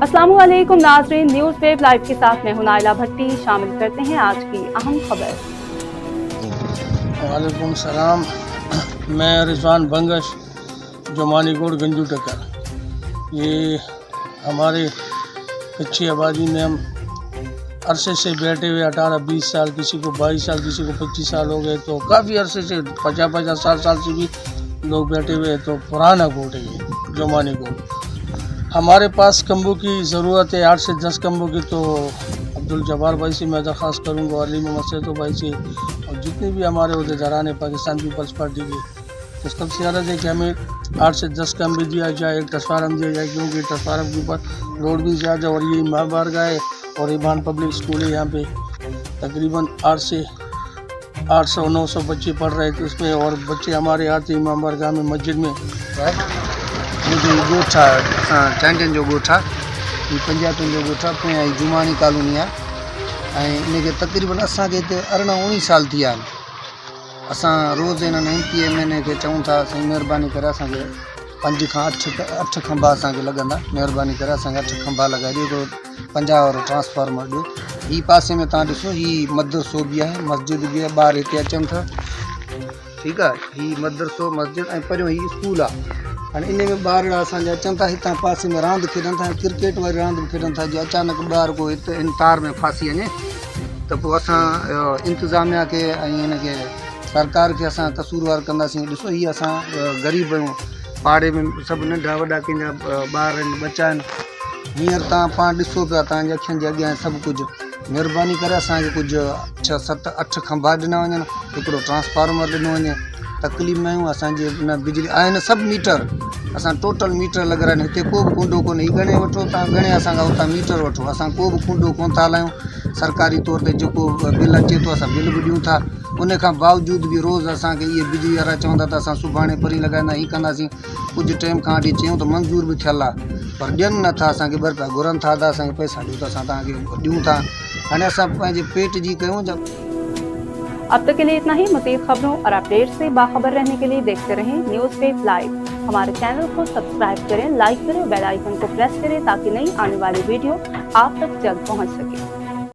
अस्सलाम वालेकुम नाज़रीन, न्यूज़ वेब लाइव के साथ मैं हूं नाइला भट्टी। शामिल करते हैं आज की अहम खबर। वालेकुम सलाम। मैं रिजवान बंगश जो मानीकोट गंजू टक्कर। ये हमारे कच्ची आबादी में हम अरसे से बैठे हुए 18-20 साल, किसी को 22 साल, किसी को 25 साल हो गए, तो काफ़ी अरसे से 50-60 साल से भी लोग बैठे हुए हैं। तो पुराना कोट है ये जो मानीकोट। हमारे पास कम्बों की ज़रूरत है 8 से 10 कम्बों की। तो अब्दुल जब्बार भाई से मैं दरख्वास्त करूँगा, अली मोहम्मद सैयद भाई से और जितने भी हमारे अहदेदारान हैं पाकिस्तान पीपल्स पार्टी के, तो सबसे अर्ज़ है कि हमें 8 से 10 कम्बे दिया जाए, एक ट्रांसफार्म दिया जाए, क्योंकि ट्रांसफार्म के ऊपर लोड भी ज़्यादा। और ये इमाम बारगाह है और इबान पब्लिक स्कूल है। यहाँ पे तकरीबन 800-900 बच्चे पढ़ रहे थे उसमें, और बच्चे हमारे आते इमाम बारगाह में मस्जिद में। मुझे गोठा टेंटन जो गोठा पंजाबन जो गोठा पे जुमानी कॉलोनी आहे इनके तकरीबन असांखे हिते 18-19 साल थी विया आहिनि। असां रोज़ इन्हनि MPMN खे चऊं था साईं महिरबानी करे असांखे 5 खां 8 खंबा असांखे लॻंदा, महिरबानी करे असांखे 8 खंबा लॻाए ॾियो, तो 50 वारो ट्रांसफार्मर ॾियो। ही पासे में तव्हां ॾिसो, ही मदरसो बि आहे, मस्जिद बि आहे, ॿार हिते अचनि था, ठीकु आहे। ही मदरसो मस्जिद ऐं परियों ही स्कूल आहे। हाणे इन में ॿार असांजा अचनि था, हितां पासे में रांदि खेॾनि था, क्रिकेट वारी रांदि बि खेॾनि था। जो अचानक ॿार को हिते इन तार में फासी वञे त पोइ असां इंतिज़ामिया खे ऐं हिनखे सरकार खे असां कसूरवार कंदासीं। ॾिसो ही असां ग़रीब आहियूं, पाड़े में सभु नंढा वॾा कंहिंजा ॿार आहिनि, बच्चा आहिनि। हींअर तव्हां पाण ॾिसो पिया, तव्हांजे अखियुनि जे अॻियां सभु कुझु। महिरबानी करे असांखे कुझु 6-7-8 खंबा ॾिना वञनि, हिकिड़ो ट्रांसफार्मर ॾिनो वञे। तकलीफ़ में आहियूं, असांजे न बिजली आहिनि, सभु मीटर असां टोटल मीटर लॻाराइनि। हिते को बि कूंडो कोन्हे, ही ॻणे वठो तव्हां, ॻणे असांखां हुतां मीटर वठो। असां को बि कूंडो कोन था हलायूं। सरकारी तौर ते जेको बिल अचे थो असां बिल बि ॾियूं था, उन खां बावजूद बि रोज़ असांखे इहे बिजली वारा चवंदा त असां सुभाणे परी लॻाईंदा, हीअ कंदासीं। कुझु टाइम खां वठी चयूं त मंज़ूर बि थियल आहे, पर ॾियनि नथा। असांखे ॿ रुपया घुरनि था, त असांखे पैसा ॾियो त असां तव्हांखे ॾियूं था। हाणे असां पंहिंजे पेट जी कयूं। अब तक के लिए इतना ही। मज़ीद खबरों और अपडेट से बाखबर रहने के लिए देखते रहें न्यूज़ वेब लाइव। हमारे चैनल को सब्सक्राइब करें, लाइक करें, बेल आइकन को प्रेस करें ताकि नई आने वाली वीडियो आप तक जल्द पहुंच सके।